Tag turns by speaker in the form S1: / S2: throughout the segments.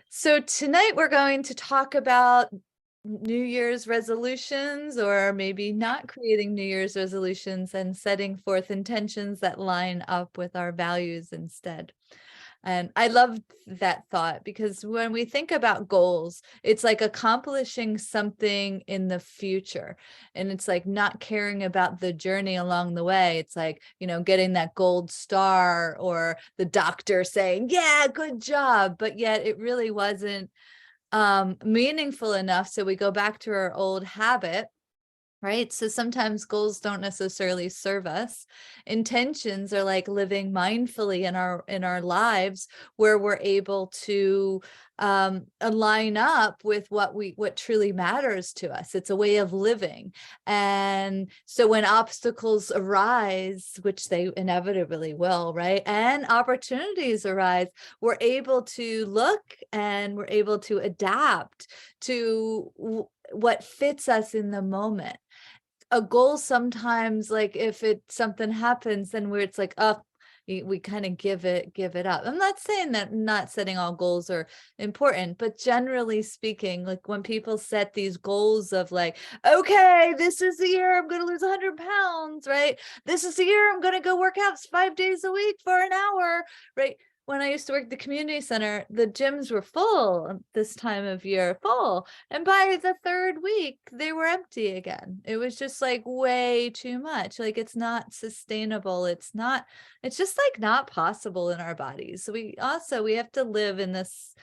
S1: So tonight we're going to talk about New Year's resolutions, or maybe not creating New Year's resolutions and setting forth intentions that line up with our values instead. And I love that thought, because when we think about goals, it's like accomplishing something in the future. And it's like not caring about the journey along the way. It's like, getting that gold star or the doctor saying, yeah, good job. But yet it really wasn't meaningful enough. So we go back to our old habit. Right. So sometimes goals don't necessarily serve us. Intentions are like living mindfully in our lives, where we're able to align up with what truly matters to us. It's a way of living. And so when obstacles arise, which they inevitably will, right? And opportunities arise, we're able to look and we're able to adapt to what fits us in the moment. A goal sometimes, like if something happens, then where it's like, oh, we kind of give it up. I'm not saying that not setting all goals are important, but generally speaking, like when people set these goals of like, okay, this is the year I'm going to lose 100 pounds, right? This is the year I'm going to go work out 5 days a week for an hour, right? When I used to work at the community center, the gyms were full this time of year, full. And by the third week, they were empty again. It was just like way too much. Like it's not sustainable. It's just like not possible in our bodies. So we have to live in this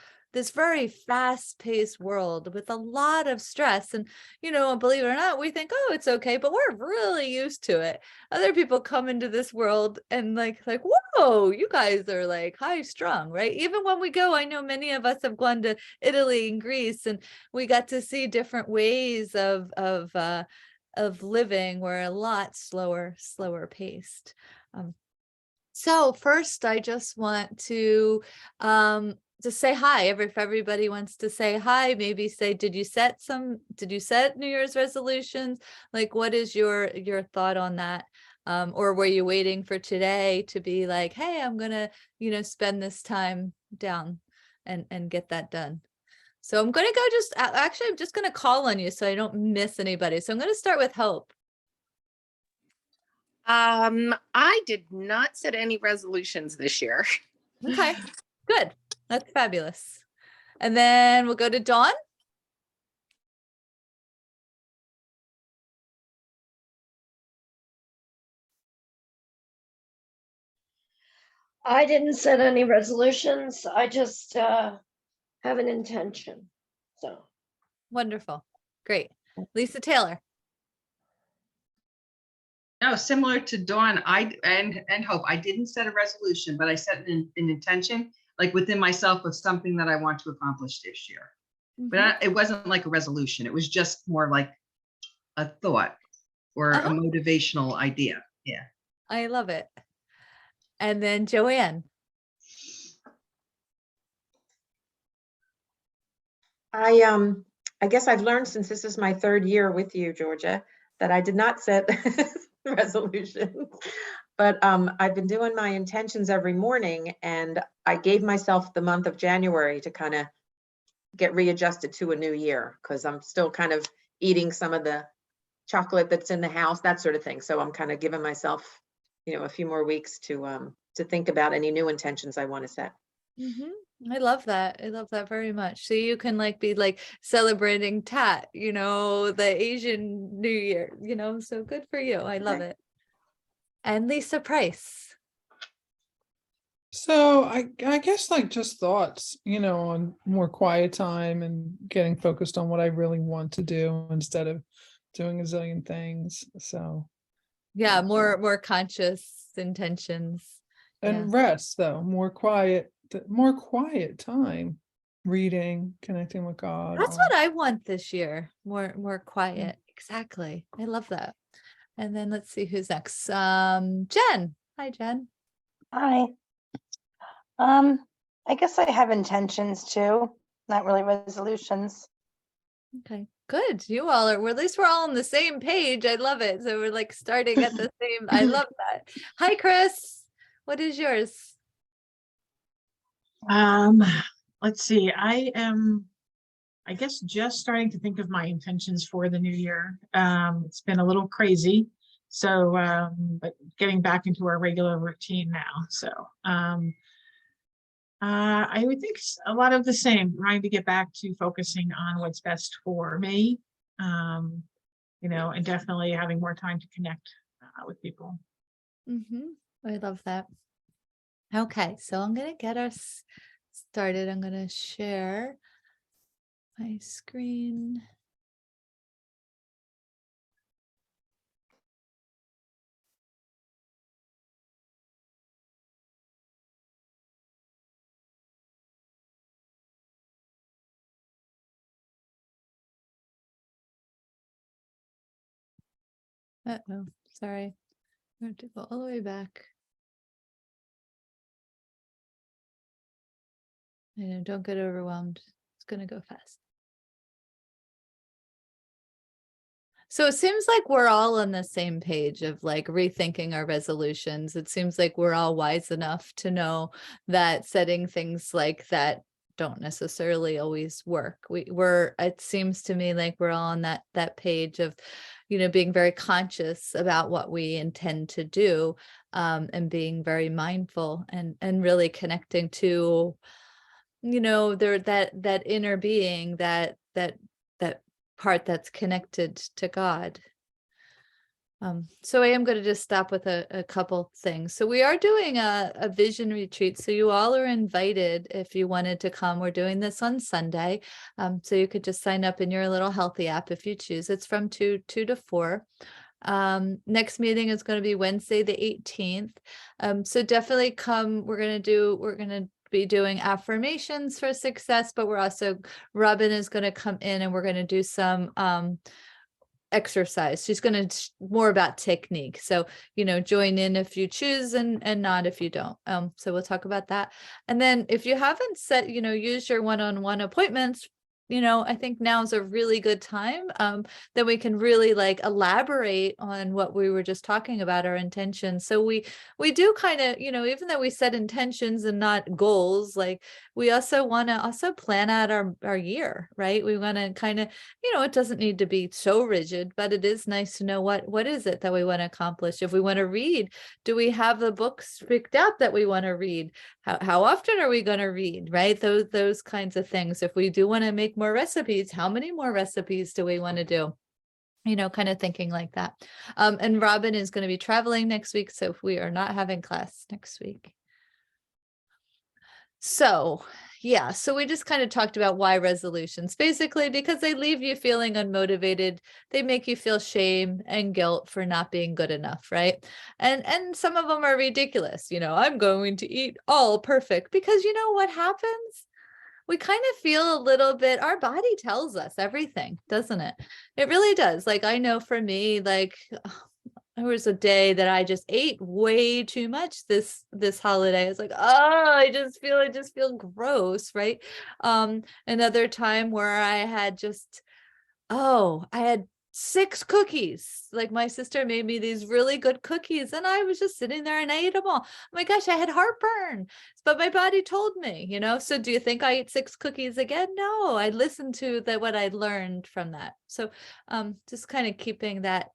S1: very fast-paced world with a lot of stress. And, believe it or not, we think, oh, it's okay, but we're really used to it. Other people come into this world and like, whoa, you guys are like high strung, right? Even when we go, I know many of us have gone to Italy and Greece, and we got to see different ways of living. We're a lot slower paced. So first, I just want to say hi. If everybody wants to say hi, maybe say, did you set New Year's resolutions? Like, what is your thought on that? Or were you waiting for today to be like, hey, I'm gonna, spend this time down and get that done? So I'm gonna go actually, I'm just gonna call on you so I don't miss anybody. So I'm gonna start with Hope.
S2: I did not set any resolutions this year.
S1: Okay, good. That's fabulous. And then we'll go to Dawn.
S3: I didn't set any resolutions. I just have an intention. So
S1: Wonderful. Great. Lisa Taylor.
S4: No, similar to Dawn, and Hope, I didn't set a resolution, but I set an intention, like within myself, of something that I want to accomplish this year. But it wasn't like a resolution. It was just more like a thought or a motivational idea. Yeah.
S1: I love it. And then Joanne.
S5: I guess I've learned, since this is my third year with you, Georgia, that I did not set resolutions. But I've been doing my intentions every morning, and I gave myself the month of January to kind of get readjusted to a new year, because I'm still kind of eating some of the chocolate that's in the house, that sort of thing. So I'm kind of giving myself, a few more weeks to think about any new intentions I want to set.
S1: I love that. I love that very much. So you can be celebrating Tat, the Asian New Year, so good for you. I love it. And Lisa Price.
S6: So I guess just thoughts, on more quiet time and getting focused on what I really want to do instead of doing a zillion things. So
S1: yeah, more conscious intentions.
S6: And rest, though, more quiet time, reading, connecting with God.
S1: That's what I want this year. More quiet. Exactly. I love that. And then let's see who's next. Jen. Hi, Jen.
S7: Hi. I guess I have intentions too, not really resolutions.
S1: Okay, good. You all are, well, at least we're all on the same page. I love it. So we're starting at the same. I love that. Hi, Chris. What is yours?
S8: On let's see, I am, I guess, just starting to think of my intentions for the new year. It's been a little crazy. So, but getting back into our regular routine now. So, I would think a lot of the same, trying to get back to focusing on what's best for me. And definitely having more time to connect with people.
S1: I love that. Okay, so I'm gonna get us started. I'm gonna share my screen. Uh-oh, sorry. I have to go all the way back. I know, don't get overwhelmed. It's gonna go fast. So it seems like we're all on the same page of like rethinking our resolutions. It seems like we're all wise enough to know that setting things like that don't necessarily always work. It seems to me like we're all on that page of, being very conscious about what we intend to do, and being very mindful and really connecting to, that inner being, that part that's connected to God. So I am going to just stop with a couple things. So we are doing a vision retreat. So you all are invited if you wanted to come. We're doing this on Sunday. So you could just sign up in your little Healthy app if you choose. It's from 2 to 4. Next meeting is going to be Wednesday, the 18th. So definitely come. We're going to be doing affirmations for success, but Robin is going to come in and we're going to do some exercise. She's going to more about technique. So, join in if you choose and not if you don't. So we'll talk about that. And then if you haven't set, use your one-on-one appointments, I think now's a really good time that we can really like elaborate on what we were just talking about, our intentions. So we do kind of, even though we set intentions and not goals, like we also want to also plan out our year, right? We want to kind of, it doesn't need to be so rigid, but it is nice to know what is it that we want to accomplish. If we want to read, do we have the books picked out that we want to read? How often are we going to read, right? Those kinds of things. If we do want to make more recipes, how many more recipes do we want to do? Kind of thinking like that. And Robin is going to be traveling next week, so we are not having class next week. So yeah, so we just kind of talked about why resolutions, basically because they leave you feeling unmotivated. They make you feel shame and guilt for not being good enough, right? And some of them are ridiculous. I'm going to eat all perfect, because what happens? We kind of feel a little bit, our body tells us everything, doesn't it? It really does. Like, I know for me, like, there was a day that I just ate way too much this holiday. I was like, oh, I just feel gross, right? Another time where I had I had 6 cookies. Like, my sister made me these really good cookies and I was just sitting there and I ate them all. Oh my gosh, I had heartburn, but my body told me, so do you think I ate 6 cookies again? No, I listened to what I learned from that. So just kind of keeping that.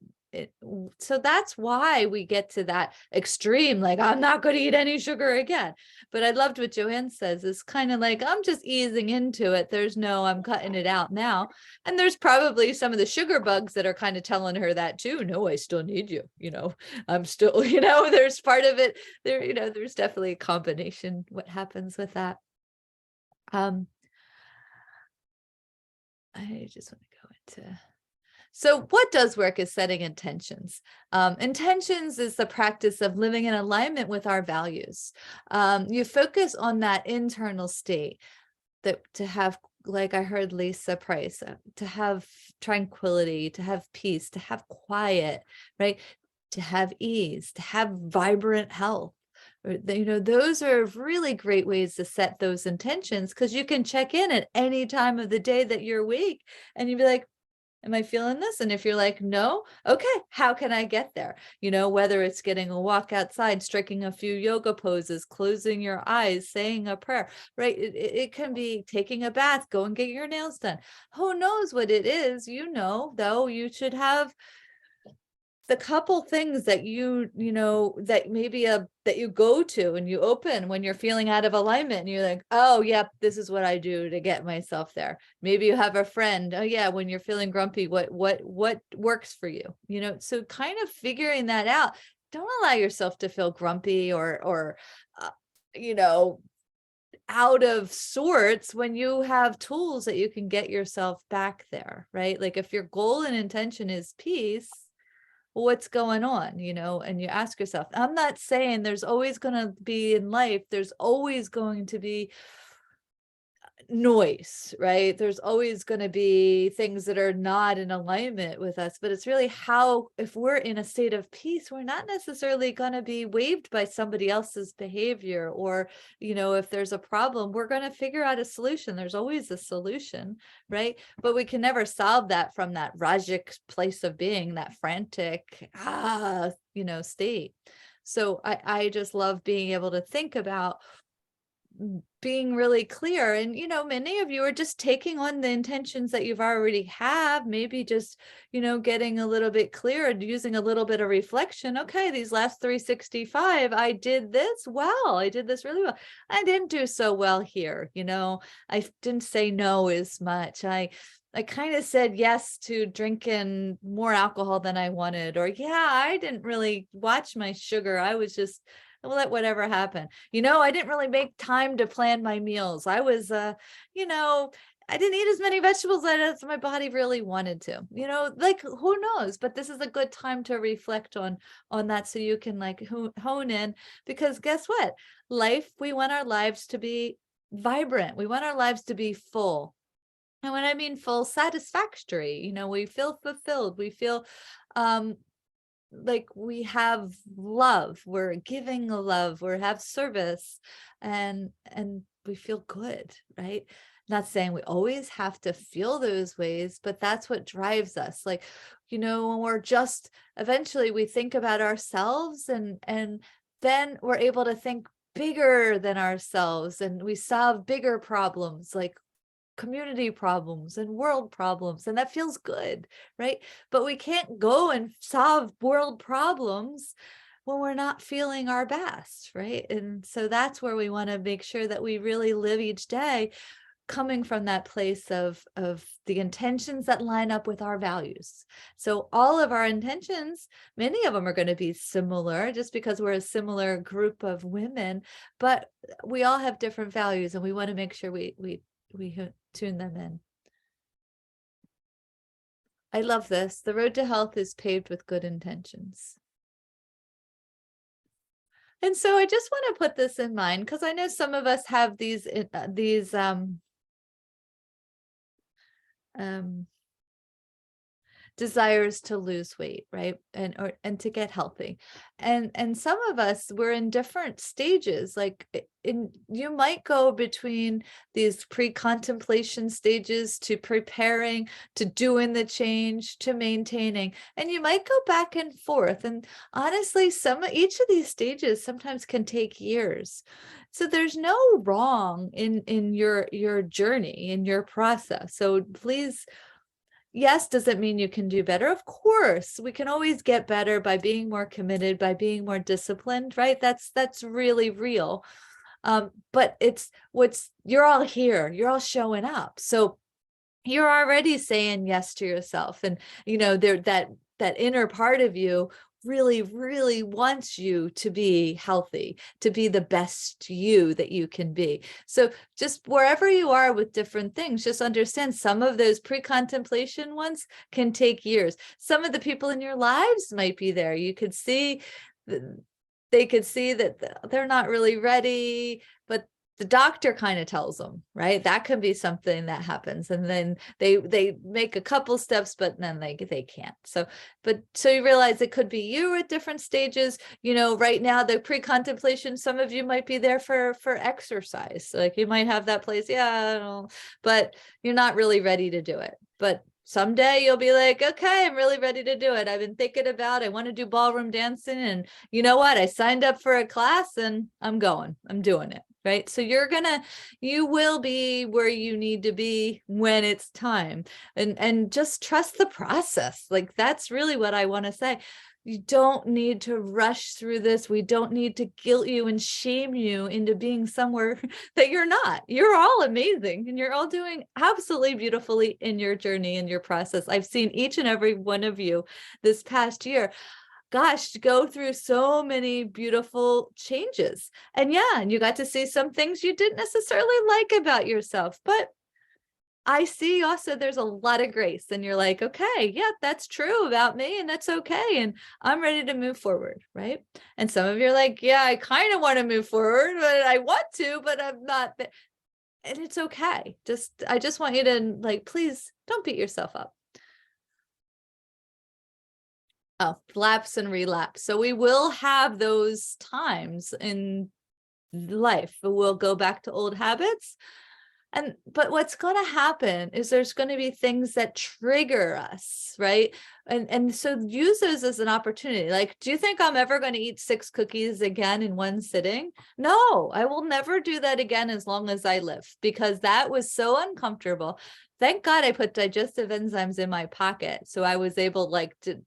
S1: So that's why we get to that extreme, like, I'm not going to eat any sugar again. But I loved what Joanne says. It's kind of like, I'm just easing into it. I'm cutting it out now. And there's probably some of the sugar bugs that are kind of telling her that too. No, I still need you. I'm still, there's part of it there, there's definitely a combination, what happens with that. I just want to go into. So what does work is setting intentions. Intentions is the practice of living in alignment with our values. You focus on that internal state, that to have, like I heard Lisa Price, to have tranquility, to have peace, to have quiet, right? To have ease, to have vibrant health. Those are really great ways to set those intentions, because you can check in at any time of the day that you're weak and you'd be like, Am I feeling this? And if you're like, no, okay, how can I get there? You know, whether it's getting a walk outside, striking a few yoga poses, closing your eyes, saying a prayer, right? It can be taking a bath, go and get your nails done. Who knows what it is? You know, though, you should have the couple things that you know, that maybe that you go to and you open when you're feeling out of alignment and you're like, oh, yep, this is what I do to get myself there. Maybe you have a friend. Oh yeah, when you're feeling grumpy, what works for you? You know, so kind of figuring that out. Don't allow yourself to feel grumpy or you know, out of sorts when you have tools that you can get yourself back there, right? Like if your goal and intention is peace, what's going on, you know, and you ask yourself, I'm not saying there's always going to be in life, there's always going to be noise, right? There's always going to be things that are not in alignment with us, but it's really how, if we're in a state of peace, we're not necessarily going to be waved by somebody else's behavior, or, you know, if there's a problem, we're going to figure out a solution. There's always a solution, right? But we can never solve that from that Rajic place of being, that frantic, you know, state. So I just love being able to think about being really clear. And, you know, many of you are just taking on the intentions that you've already have, maybe just, you know, getting a little bit clearer and using a little bit of reflection. Okay, these last 365, I did this well. I did this really well. I didn't do so well here. You know, I didn't say no as much. I kind of said yes to drinking more alcohol than I wanted, or yeah, I didn't really watch my sugar. I was just let whatever happen. You know, I didn't really make time to plan my meals. I was, you know, I didn't eat as many vegetables as my body really wanted to, you know, like who knows, but this is a good time to reflect on that. So you can like hone in, because guess what? Life, we want our lives to be vibrant. We want our lives to be full. And when I mean full, satisfactory, you know, we feel fulfilled. We feel, like we have love, we're giving love, we have service, and we feel good, right? Not saying we always have to feel those ways, but that's what drives us. Like, you know, when we're just, eventually we think about ourselves, and then we're able to think bigger than ourselves, and we solve bigger problems, like community problems and world problems, and that feels good, right? But we can't go and solve world problems when we're not feeling our best, right? And so that's where we want to make sure that we really live each day coming from that place of the intentions that line up with our values. So all of our intentions, many of them are going to be similar just because we're a similar group of women, but we all have different values, and we want to make sure we tune them in. I love this. The road to health is paved with good intentions. And so I just want to put this in mind, because I know some of us have these desires to lose weight, right? And to get healthy. And some of us, we're in different stages. Like you might go between these pre-contemplation stages to preparing, to doing the change, to maintaining, and you might go back and forth. And honestly, each of these stages sometimes can take years. So there's no wrong in your journey, in your process. So please, yes, does it mean you can do better? Of course, we can always get better by being more committed, by being more disciplined, right? That's really real. But you're all here, you're all showing up. So you're already saying yes to yourself. And, you know, that inner part of you really, really wants you to be healthy, to be the best you that you can be. So just wherever you are with different things, just understand some of those pre-contemplation ones can take years. Some of the people in your lives might be there. You could see, they could see that they're not really ready, but the doctor kind of tells them, right? That can be something that happens. And then they make a couple steps, but then they can't. So you realize it could be you at different stages. You know, right now, the pre-contemplation, some of you might be there for exercise. Like you might have that place, but you're not really ready to do it. But someday you'll be like, okay, I'm really ready to do it. I've been thinking about, I want to do ballroom dancing, and you know what? I signed up for a class and I'm doing it. Right. So you will be where you need to be when it's time, and just trust the process. Like, that's really what I want to say. You don't need to rush through this. We don't need to guilt you and shame you into being somewhere that you're not. You're all amazing, and you're all doing absolutely beautifully in your journey and your process. I've seen each and every one of you this past year, gosh, go through so many beautiful changes. And yeah, and you got to see some things you didn't necessarily like about yourself, but I see also there's a lot of grace, and you're like, okay, yeah, that's true about me, and that's okay. And I'm ready to move forward. Right. And some of you are like, yeah, I kind of want to move forward, but I want to, but I'm not. And it's okay. I just want you to, like, please don't beat yourself up. Oh, lapse and relapse. So we will have those times in life. We'll go back to old habits. But what's going to happen is there's going to be things that trigger us, right? And so use those as an opportunity. Like, do you think I'm ever going to eat 6 cookies again in one sitting? No, I will never do that again as long as I live, because that was so uncomfortable. Thank God I put digestive enzymes in my pocket. So I was able,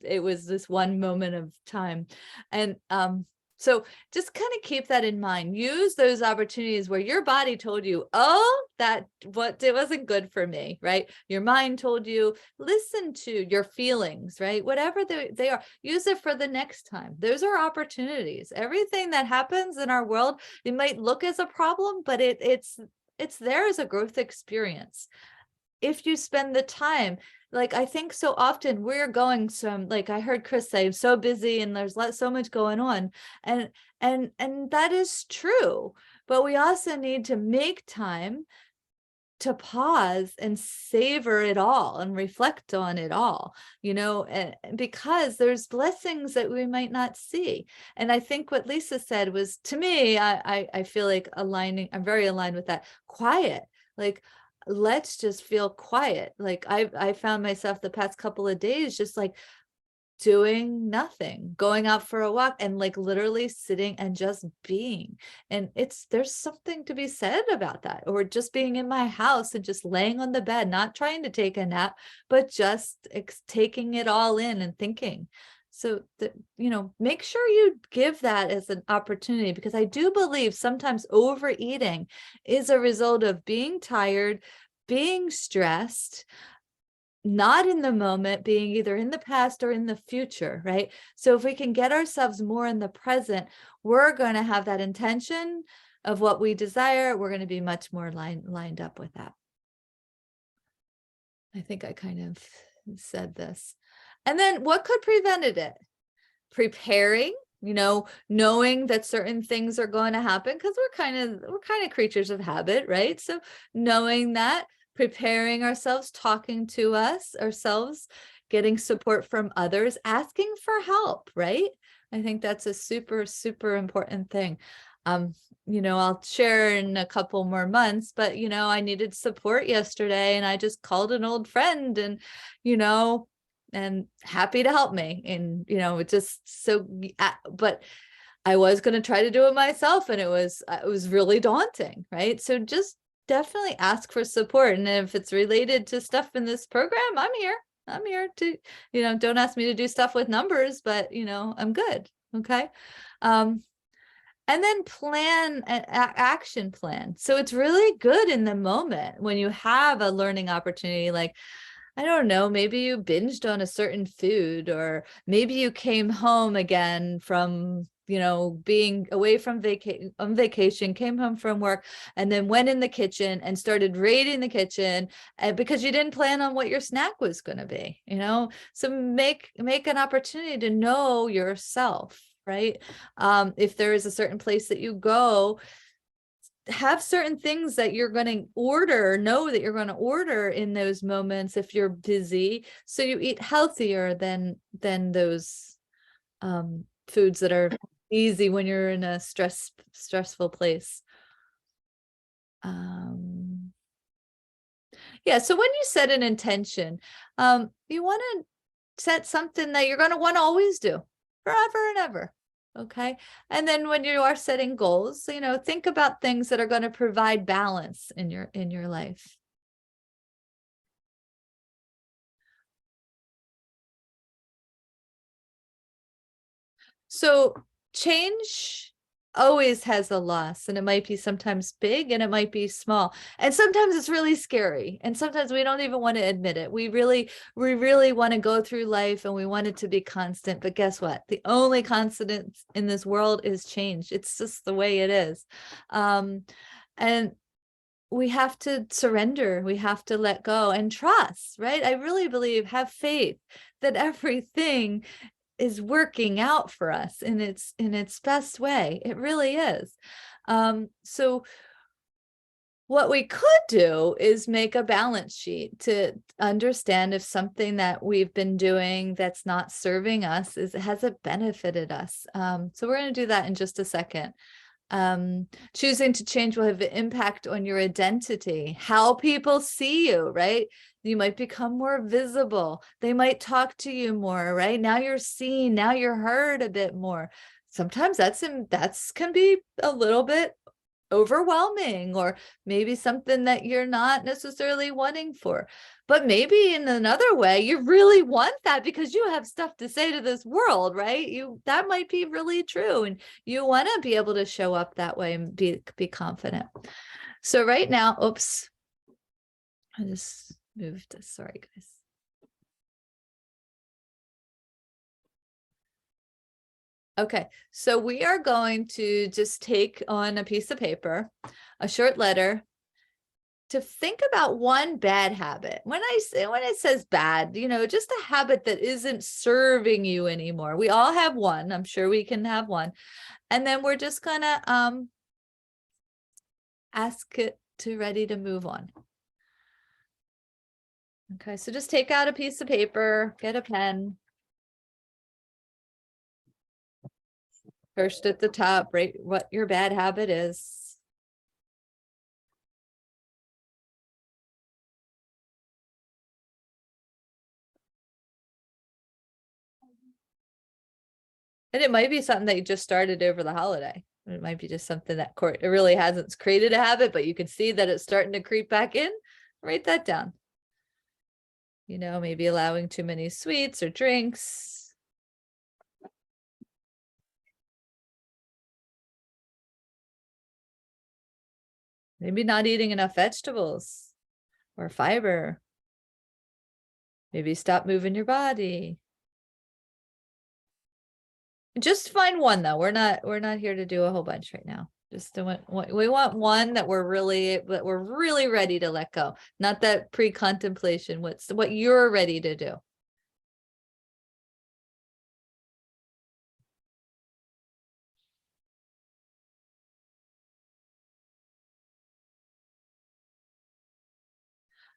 S1: it was this one moment of time. And, so just kind of keep that in mind. Use those opportunities where your body told you, oh, it wasn't good for me, right? Your mind told you, listen to your feelings, right? Whatever they are, use it for the next time. Those are opportunities. Everything that happens in our world, it might look as a problem, but it's there as a growth experience. If you spend the time, like, I think so often we're going like I heard Chris say, I'm so busy and there's so much going on. And that is true. But we also need to make time to pause and savor it all and reflect on it all, and because there's blessings that we might not see. And I think what Lisa said was, to me, I feel like I'm very aligned with that. Quiet, like, let's just feel quiet. Like, I found myself the past couple of days just like doing nothing, going out for a walk, and like literally sitting and just being. And there's something to be said about that. Or just being in my house and just laying on the bed, not trying to take a nap, but just taking it all in and thinking. So that, make sure you give that as an opportunity, because I do believe sometimes overeating is a result of being tired, being stressed, not in the moment, being either in the past or in the future, right? So if we can get ourselves more in the present, we're going to have that intention of what we desire. We're going to be much more lined up with that. I think I kind of said this. And then what could prevented it? Preparing, knowing that certain things are going to happen, because we're kind of creatures of habit, right? So knowing that, preparing ourselves, talking to ourselves, getting support from others, asking for help, right? I think that's a super, super important thing. I'll share in a couple more months, but I needed support yesterday, and I just called an old friend, and and happy to help me. And, it just so, but I was going to try to do it myself, and it was really daunting. Right. So just definitely ask for support. And if it's related to stuff in this program, I'm here to, don't ask me to do stuff with numbers, but, I'm good. Okay. And then plan an action plan. So it's really good in the moment when you have a learning opportunity, like, I don't know, maybe you binged on a certain food, or maybe you came home again from, being away from vacation, came home from work, and then went in the kitchen and started raiding the kitchen, because you didn't plan on what your snack was going to be, so make an opportunity to know yourself, right? If there is a certain place that you go, have certain things that you're going to know that you're going to order in those moments if you're busy, so you eat healthier than those foods that are easy when you're in a stressful place. Yeah, so when you set an intention, you want to set something that you're going to want to always do forever and ever. Okay. And then when you are setting goals, think about things that are going to provide balance in your life. So change always has a loss, and it might be sometimes big and it might be small. And sometimes it's really scary. And sometimes we don't even want to admit it. We really want to go through life and we want it to be constant. But guess what? The only constant in this world is change. It's just the way it is. And we have to surrender. We have to let go and trust, right? I really believe, have faith that everything is working out for us in its best way. It really is. So what we could do is make a balance sheet to understand if something that we've been doing that's not serving us has it benefited us. So we're going to do that in just a second. Choosing to change will have an impact on your identity, how people see you, right? You might become more visible. They might talk to you more, right? Now you're seen, now you're heard a bit more. Sometimes that's can be a little bit overwhelming, or maybe something that you're not necessarily wanting for. But maybe in another way, you really want that because you have stuff to say to this world, right? That might be really true. And you want to be able to show up that way and be confident. So right now, oops, I just moved. Sorry, guys. Okay, so we are going to just take on a piece of paper, a short letter, to think about one bad habit. When it says bad, just a habit that isn't serving you anymore. We all have one. I'm sure we can have one. And then we're just gonna ask it to ready to move on. Okay, so just take out a piece of paper, get a pen. First at the top, write what your bad habit is. And it might be something that you just started over the holiday. It might be just something that it really hasn't created a habit, but you can see that it's starting to creep back in. Write that down. Maybe allowing too many sweets or drinks. Maybe not eating enough vegetables or fiber. Maybe stop moving your body. Just find one though. We're not here to do a whole bunch right now. Just we want one that we're really ready to let go. Not that pre-contemplation. What you're ready to do.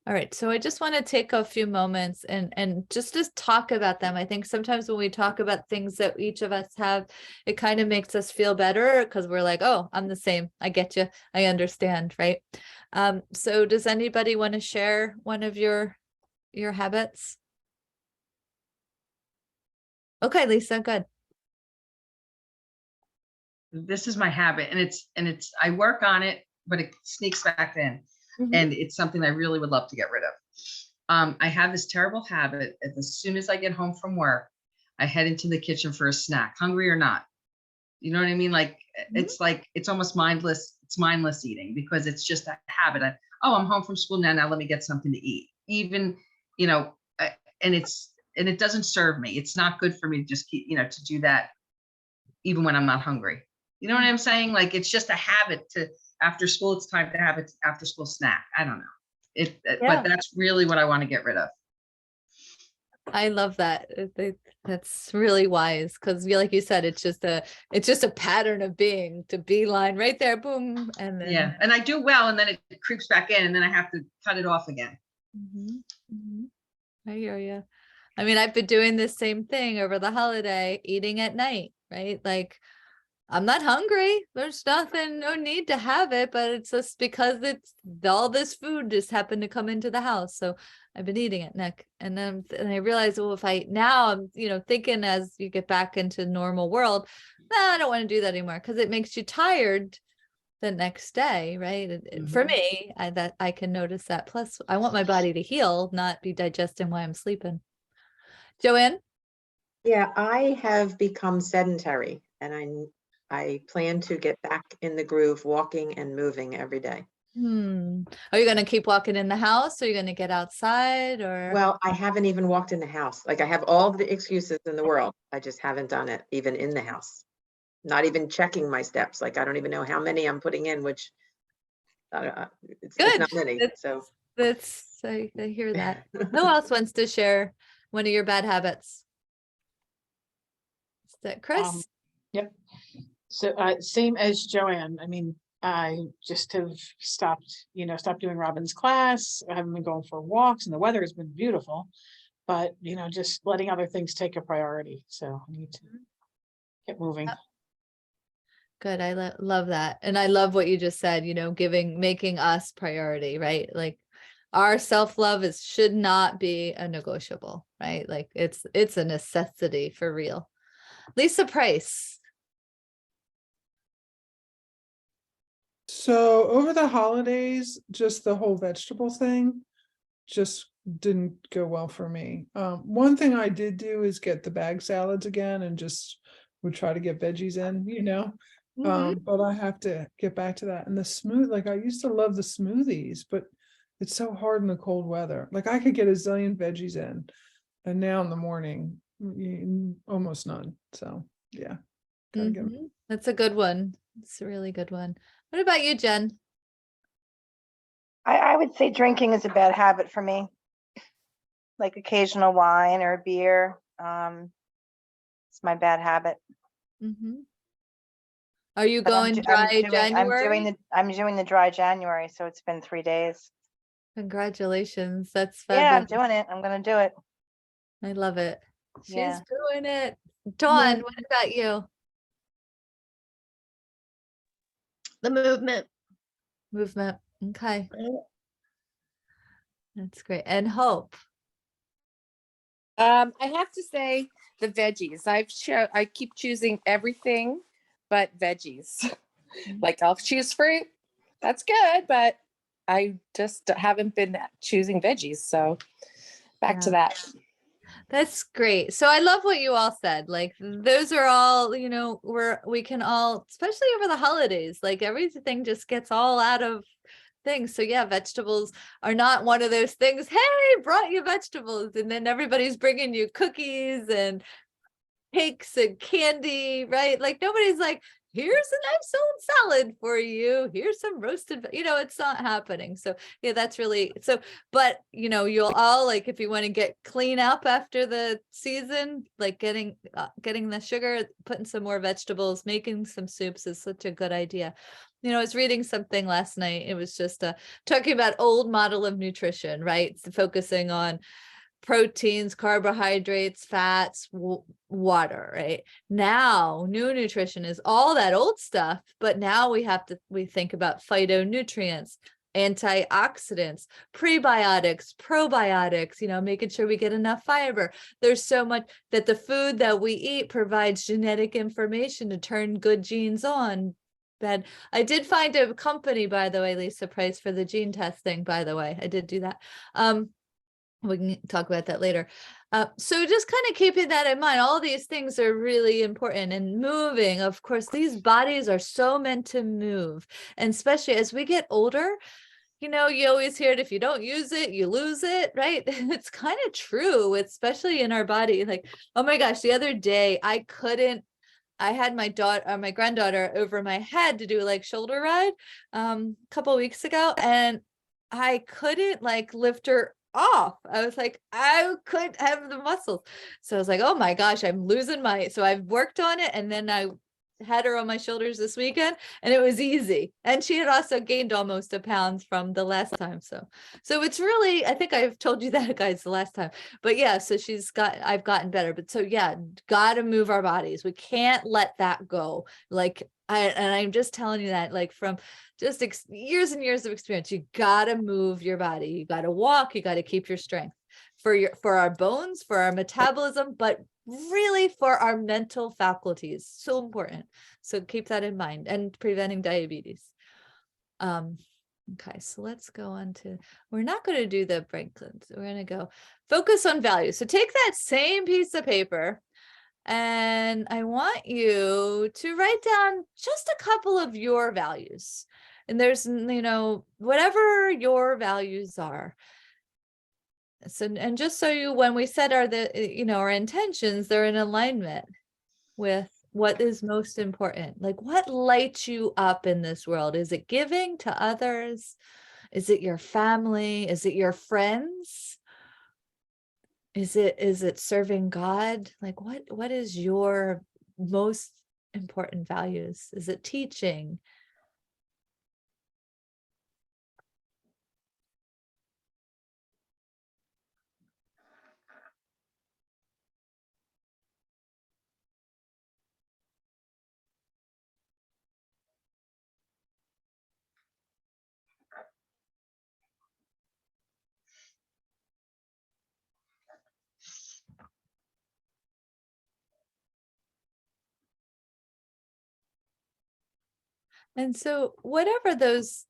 S1: All right, so I just want to take a few moments and just talk about them. I think sometimes when we talk about things that each of us have, it kind of makes us feel better because we're like, oh, I'm the same. I get you. I understand, right? So does anybody want to share one of your habits? Okay, Lisa, good.
S4: This is my habit, and it's I work on it, but it sneaks back in. And it's something I really would love to get rid of. I have this terrible habit. As soon as I get home from work, I head into the kitchen for a snack, hungry or not. You know what I mean? It's almost mindless. It's mindless eating because it's just a habit. I'm home from school now. Now let me get something to eat. Even, and it doesn't serve me. It's not good for me to just keep, to do that even when I'm not hungry. You know what I'm saying? It's just a habit to. After school, it's time to have it after school snack. I don't know but that's really what I want to get rid of.
S1: I love that. That's really wise because, like you said, it's just a pattern of being to beeline right there, boom, and then
S4: and I do well, and then it creeps back in, and then I have to cut it off again.
S1: I hear you. I mean, I've been doing this same thing over the holiday, eating at night, right? I'm not hungry. There's nothing, no need to have it, but it's just because it's all this food just happened to come into the house. So I've been eating it, Nick. And then and I realized, well, if I now I'm, thinking as you get back into normal world, I don't want to do that anymore because it makes you tired the next day, right? For me, I can notice that. Plus, I want my body to heal, not be digesting while I'm sleeping. Joanne?
S5: Yeah, I have become sedentary and I plan to get back in the groove, walking and moving every day.
S1: Are you going to keep walking in the house? Or are you going to get outside or?
S5: Well, I haven't even walked in the house. Like I have all the excuses in the world. I just haven't done it even in the house. Not even checking my steps. Like I don't even know how many I'm putting in, which it's
S1: Good.
S5: not many. So
S1: I hear that. Who else wants to share one of your bad habits? Is that Chris?
S8: Yep. So same as Joanne. I mean, I just have stopped doing Robin's class. I haven't been going for walks and the weather has been beautiful, but just letting other things take a priority. So I need to get moving.
S1: Good. I love that. And I love what you just said, making us priority, right? Like our self-love should not be a negotiable, right? Like it's a necessity for real. Lisa Price.
S6: So over the holidays, just the whole vegetable thing just didn't go well for me. One thing I did do is get the bag salads again and just would try to get veggies in, but I have to get back to that. And the like I used to love the smoothies, but it's so hard in the cold weather. Like I could get a zillion veggies in, and now in the morning, almost none. So yeah.
S1: That's a good one. It's a really good one. What about you, Jen?
S7: I would say drinking is a bad habit for me. Like occasional wine or beer. It's my bad habit.
S1: Are you
S7: But
S1: going dry January?
S7: I'm doing the dry January, so it's been 3 days.
S1: Congratulations. That's
S7: Yeah,
S1: fabulous.
S7: I'm doing it. I'm gonna do it.
S1: I love it. She's
S7: Yeah.
S1: doing it. Dawn, what about you?
S3: The movement.
S1: Movement. Okay. That's great. And Hope.
S2: I have to say the veggies. I keep choosing everything but veggies. Like I'll choose fruit. That's good, but I just haven't been choosing veggies. So back to that.
S1: That's great. So I love what you all said. Like those are all, we can all, especially over the holidays, like everything just gets all out of things. So yeah, vegetables are not one of those things. Hey, brought you vegetables. And then everybody's bringing you cookies and cakes and candy, right? Like nobody's like, here's a nice old salad for you. Here's some roasted, it's not happening. So yeah, that's really, but you'll all like, if you want to get clean up after the season, like getting the sugar, putting some more vegetables, making some soups is such a good idea. I was reading something last night. It was just talking about old model of nutrition, right? So focusing on proteins, carbohydrates, fats, water, right? Now, new nutrition is all that old stuff, but now we think about phytonutrients, antioxidants, prebiotics, probiotics, making sure we get enough fiber. There's so much that the food that we eat provides genetic information to turn good genes on. Bad. I did find a company, by the way, Lisa Price, for the gene testing, by the way. I did do that. We can talk about that later. So just kind of keeping that in mind, all these things are really important. And moving, of course, these bodies are so meant to move. And especially as we get older, you always hear it, if you don't use it, you lose it, right? It's kind of true, especially in our body. Like, oh my gosh, the other day I had my granddaughter over my head to do like shoulder ride a couple weeks ago, and I couldn't like lift her off. I was like, I couldn't have the muscles. So I was like, oh my gosh, I'm losing so I've worked on it. And then I had her on my shoulders this weekend and it was easy. And she had also gained almost a pound from the last time. So it's really, I think I've told you that, guys, the last time, but yeah, so I've gotten better. But so yeah, got to move our bodies. We can't let that go. Like, I'm just telling you that, like, from just years and years of experience, you got to move your body. You got to walk, you got to keep your strength for our bones, for our metabolism, but really for our mental faculties. So important. So keep that in mind, and preventing diabetes. Okay, so let's go on to, we're not going to do the Franklin's. We're going to go focus on values. So take that same piece of paper and I want you to write down just a couple of your values. And there's, whatever your values are. So, and just so you, when we set our intentions, they're in alignment with what is most important. Like, what lights you up in this world? Is it giving to others? Is it your family? Is it your friends? Is it serving God? Like, what is your most important values? Is it teaching? And so whatever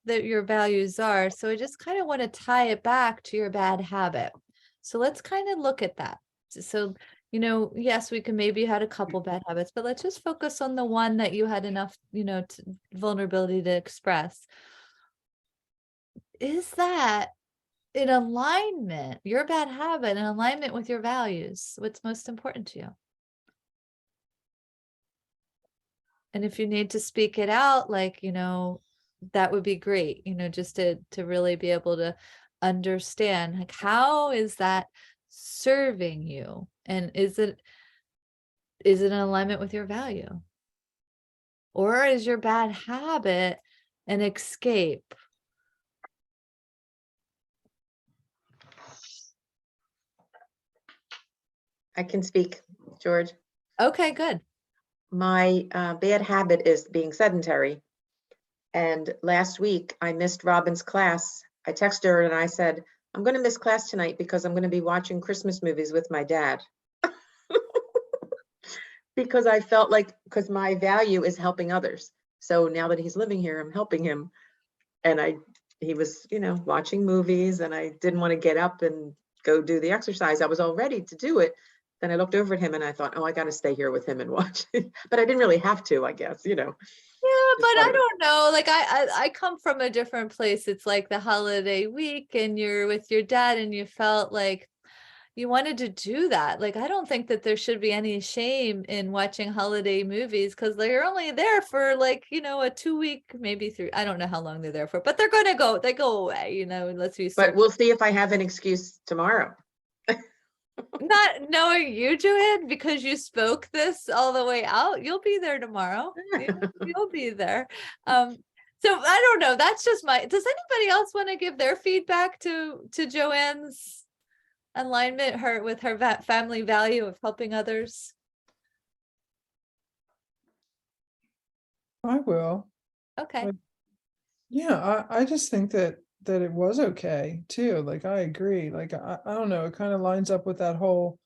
S1: your values are, so I just kind of want to tie it back to your bad habit. So let's kind of look at that. So, yes, we can maybe had a couple bad habits, but let's just focus on the one that you had enough, vulnerability to express. Is that in alignment, your bad habit in alignment with your values? What's most important to you? And if you need to speak it out, like, that would be great, just to really be able to understand, like, how is that serving you? And is it in alignment with your value? Or is your bad habit an escape?
S5: I can speak, George.
S1: Okay, good.
S5: My bad habit is being sedentary. And last week I missed Robin's class. I texted her and I said, I'm going to miss class tonight because I'm going to be watching Christmas movies with my dad. Because I felt like, because my value is helping others. So now that he's living here, I'm helping him. And he was, watching movies, and I didn't want to get up and go do the exercise. I was all ready to do it. Then I looked over at him and I thought, oh, I got to stay here with him and watch. But I didn't really have to, I guess,
S1: Yeah, but
S5: thought
S1: I
S5: it-
S1: don't know. Like, I come from a different place. It's like the holiday week and you're with your dad and you felt like you wanted to do that. Like, I don't think that there should be any shame in watching holiday movies, because they're only there for like, a 2-week, maybe 3. I don't know how long they're there for, but they go away, unless we
S5: But
S1: start.
S5: we'll see if I have an excuse tomorrow.
S1: Not knowing you, Joanne, because you spoke this all the way out, you'll be there tomorrow. You'll be there. So I don't know. That's just does anybody else want to give their feedback to Joanne's alignment, with her family value of helping others?
S6: I will.
S1: Okay.
S6: Yeah, I just think that it was okay too. Like, I agree. Like, I don't know, it kind of lines up with that whole,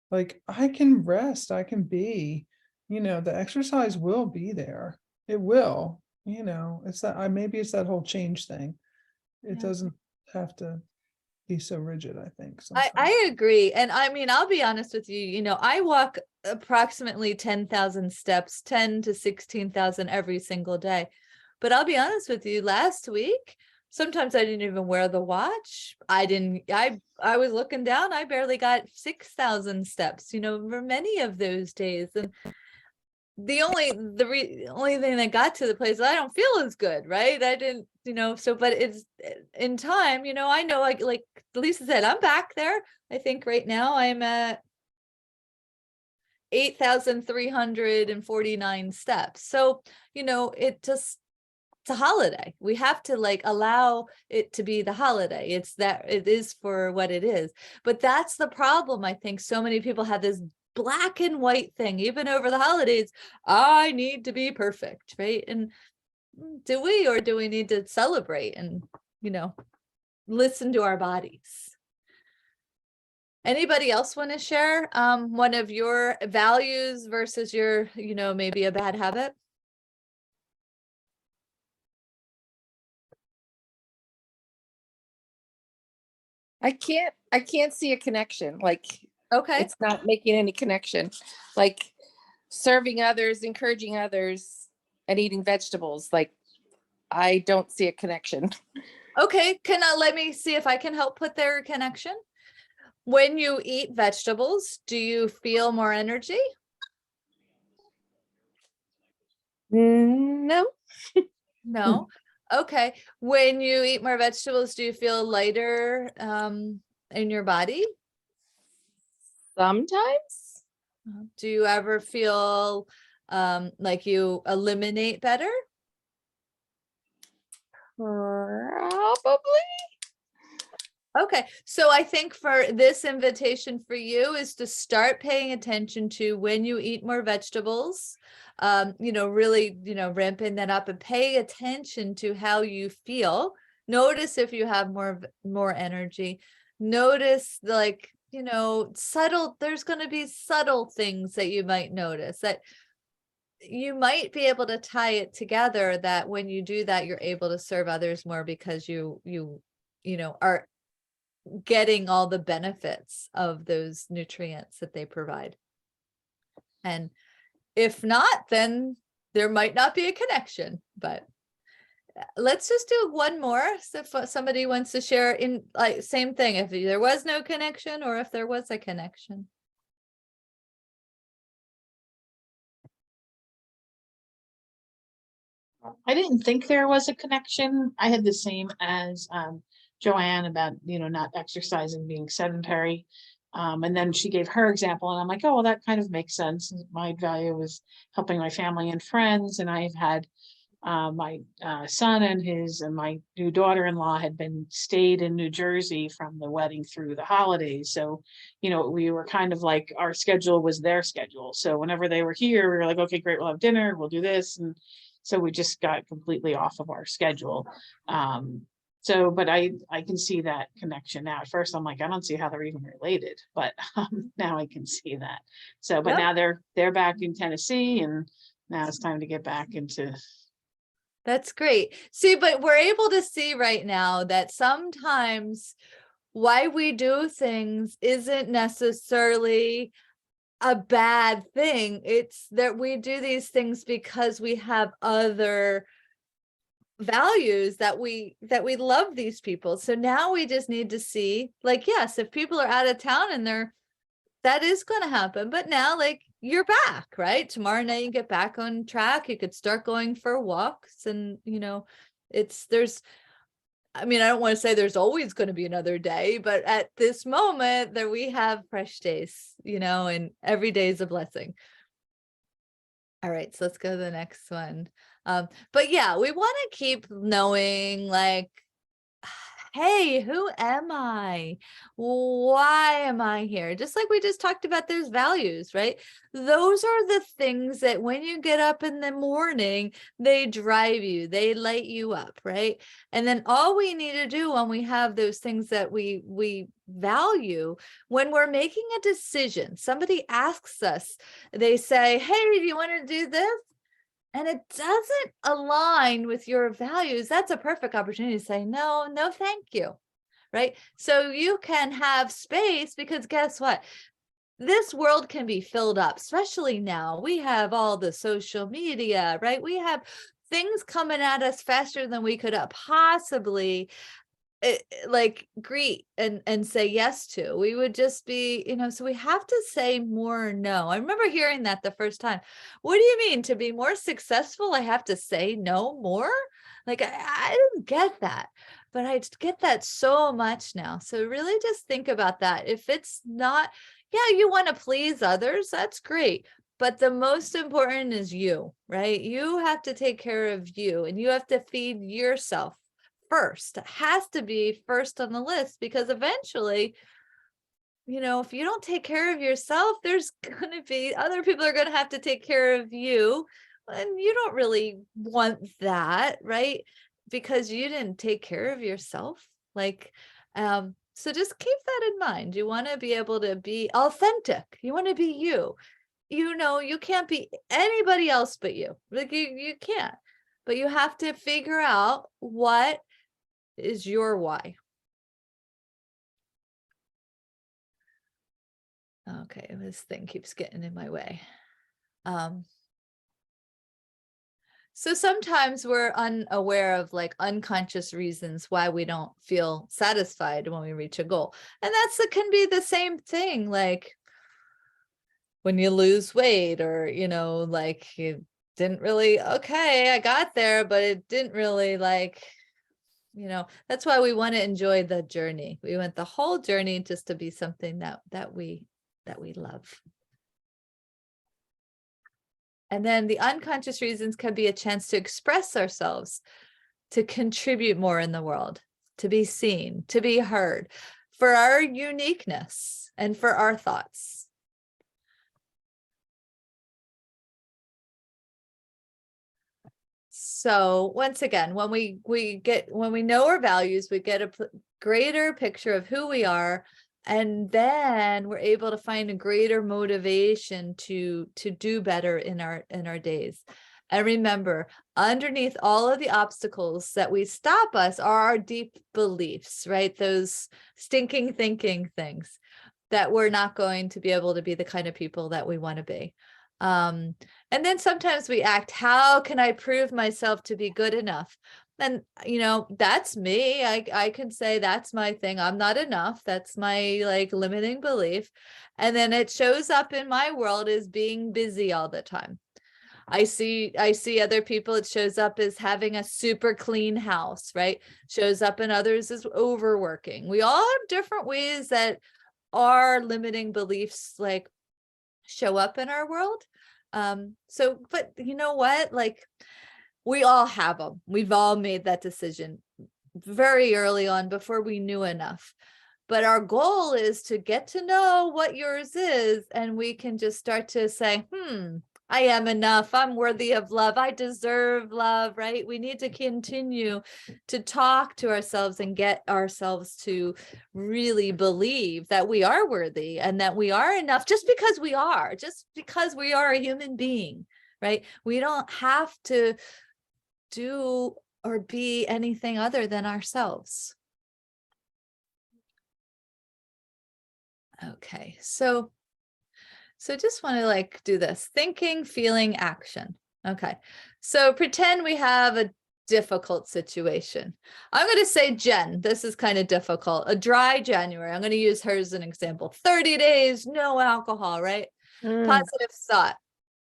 S6: like, I can rest, I can be, the exercise will be there. It will, it's that maybe it's that whole change thing. It
S1: Yeah.
S6: doesn't have to be so rigid, I think.
S1: I agree. And I mean, I'll be honest with you, I walk approximately 10,000 steps, 10 to 16,000 every single day. But I'll be honest with you, last week, sometimes I didn't even wear the watch. I was looking down, I barely got 6,000 steps, for many of those days. And the only thing that got to the place, I don't feel as good, right? I didn't, but it's in time, I know, like Lisa said, I'm back there. I think right now I'm at, 8,349 steps. So, it's a holiday. We have to like allow it to be the holiday. It's that it is for what it is. But that's the problem. I think so many people have this black and white thing, even over the holidays. I need to be perfect, right? And do we, or do we need to celebrate and, listen to our bodies? Anybody else want to share one of your values versus your, maybe a bad habit?
S2: I can't see a connection. Like
S1: Okay.
S2: it's not making any connection. Like serving others, encouraging others, and eating vegetables. Like I don't see a connection.
S1: Okay. Let me see if I can help put their connection. When you eat vegetables, do you feel more energy?
S2: No,
S1: No. Okay. When you eat more vegetables, do you feel lighter in your body?
S2: sometimes.
S1: Do you ever feel like you eliminate better?
S2: Probably.
S1: Okay, so I think for this invitation for you is to start paying attention to when you eat more vegetables, really, ramping that up and pay attention to how you feel. Notice if you have more energy. Notice like, there's going to be subtle things that you might notice that you might be able to tie it together, that when you do that, you're able to serve others more because you are getting all the benefits of those nutrients that they provide. And if not, then there might not be a connection, but let's just do one more. So if somebody wants to share in like same thing, if there was no connection or if there was a connection.
S8: I didn't think there was a connection. I had the same as Joanne about, not exercising, being sedentary. And then she gave her example and I'm like, oh, well, that kind of makes sense. My value was helping my family and friends. And I've had my son and my new daughter-in-law had stayed in New Jersey from the wedding through the holidays. So, we were kind of like, our schedule was their schedule. So whenever they were here, we were like, okay, great, we'll have dinner, we'll do this. And so we just got completely off of our schedule. But I can see that connection now. At first I'm like, I don't see how they're even related, but now I can see that. So, but
S1: Yep.
S8: now they're back in Tennessee and now it's time to get back into.
S1: That's great. See, but we're able to see right now that sometimes why we do things isn't necessarily a bad thing. It's that we do these things because we have other values that we love these people. So now we just need to see, like, yes, if people are out of town and that is going to happen, but now like you're back, right? Tomorrow night you get back on track. You could start going for walks and I don't want to say there's always going to be another day, but at this moment that we have fresh days, and every day is a blessing. All right, so let's go to the next one. But yeah, we want to keep knowing like, hey, who am I? Why am I here? Just like we just talked about, there's values, right? Those are the things that when you get up in the morning, they drive you, they light you up, right? And then all we need to do when we have those things that we value, when we're making a decision, somebody asks us, they say, hey, do you want to do this? And it doesn't align with your values, that's a perfect opportunity to say, no, thank you, right? So you can have space because guess what? This world can be filled up, especially now. We have all the social media, right? We have things coming at us faster than we could possibly greet and say yes to. We would just be, so we have to say more no. I remember hearing that the first time. What do you mean, to be more successful I have to say no more? Like I didn't get that, but I get that so much now. So really just think about that. If it's not, yeah, you want to please others. That's great. But the most important is you, right? You have to take care of you and you have to feed yourself first. It has to be first on the list because eventually, if you don't take care of yourself, there's going to be other people are going to have to take care of you. And you don't really want that, right? Because you didn't take care of yourself. So just keep that in mind. You want to be able to be authentic. You want to be you. You can't be anybody else but you. Like you can't. But you have to figure out what is your why. Okay, this thing keeps getting in my way. So sometimes we're unaware of unconscious reasons why we don't feel satisfied when we reach a goal. And can be the same thing, like when you lose weight or, you didn't really, okay, I got there, but it didn't really that's why we want to enjoy the journey. We want the whole journey just to be something that we love. And then the unconscious reasons can be a chance to express ourselves, to contribute more in the world, to be seen, to be heard, for our uniqueness and for our thoughts. So once again, when we know our values, we get a greater picture of who we are. And then we're able to find a greater motivation to do better in our days. And remember, underneath all of the obstacles that we stop us are our deep beliefs, right? Those stinking thinking things that we're not going to be able to be the kind of people that we want to be. And then sometimes we act, how can I prove myself to be good enough? And, that's me. I can say that's my thing. I'm not enough. That's my limiting belief. And then it shows up in my world as being busy all the time. I see other people, it shows up as having a super clean house, right? Shows up in others as overworking. We all have different ways that our limiting beliefs show up in our world. But you know what? We all have them. We've all made that decision very early on before we knew enough. But our goal is to get to know what yours is, and we can just start to say, I am enough. I'm worthy of love. I deserve love, right? We need to continue to talk to ourselves and get ourselves to really believe that we are worthy and that we are enough just because we are a human being, right? We don't have to do or be anything other than ourselves. Okay, so just want to do this thinking, feeling, action. Okay, so pretend we have a difficult situation. I'm going to say Jen, this is kind of difficult. A dry January. I'm going to use her as an example. 30 days, no alcohol, right? Positive thought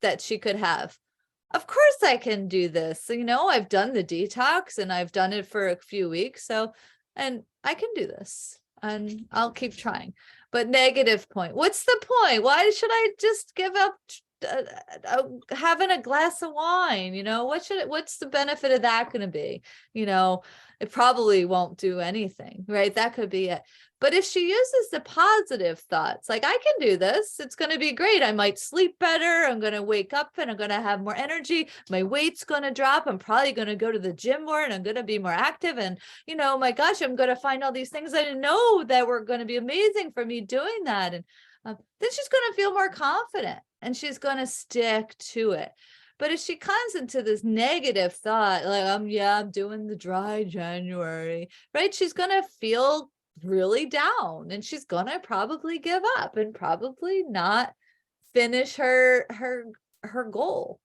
S1: that she could have. Of course I can do this. I've done the detox and I've done it for a few weeks. And I can do this and I'll keep trying. But negative point. What's the point? Why should I just give up having a glass of wine? What's the benefit of that going to be? It probably won't do anything, right? That could be it. But if she uses the positive thoughts, I can do this, it's going to be great. I might sleep better. I'm going to wake up and I'm going to have more energy. My weight's going to drop. I'm probably going to go to the gym more and I'm going to be more active. And, my gosh, I'm going to find all these things I didn't know that were going to be amazing for me doing that. And then she's going to feel more confident and she's going to stick to it. But if she comes into this negative thought, I'm doing the dry January, right? She's going to feel really down and she's going to probably give up and probably not finish her goal,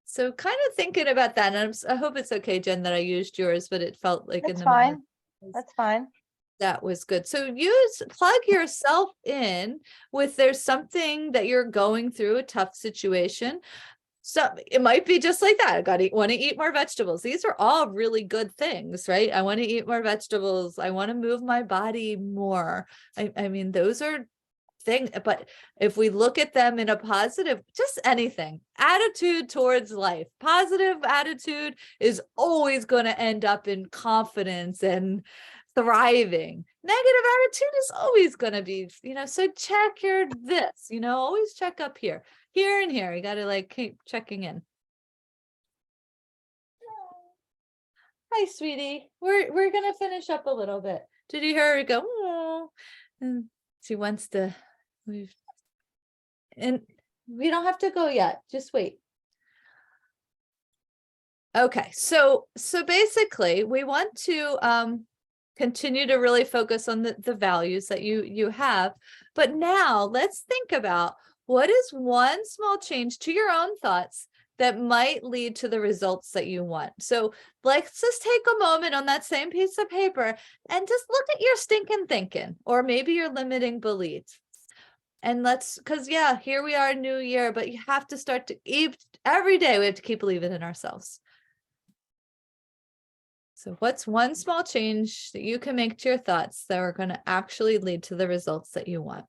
S1: so kind of thinking about that. And I hope it's okay, Jen, that I used yours, but it felt like
S7: That's fine. That's fine.
S1: That was good. So plug yourself in with there's something that you're going through, a tough situation. So it might be just like that. I want to eat more vegetables. These are all really good things, right? I want to eat more vegetables. I want to move my body more. I mean, those are things, but if we look at them in a positive, just anything, attitude towards life, positive attitude is always going to end up in confidence and thriving. Negative attitude is always going to be, so check your this, always check up here and here. You got to like keep checking in. Hi, sweetie. We're going to finish up a little bit. Did you hear her go? Oh, and she wants to leave. And we don't have to go yet. Just wait. Okay. So basically we want to, continue to really focus on the values that you have. But now let's think about what is one small change to your own thoughts that might lead to the results that you want. So let's just take a moment on that same piece of paper and just look at your stinking thinking, or maybe your limiting beliefs. And because here we are, new year, but you have to start to every day we have to keep believing in ourselves. So what's one small change that you can make to your thoughts that are going to actually lead to the results that you want?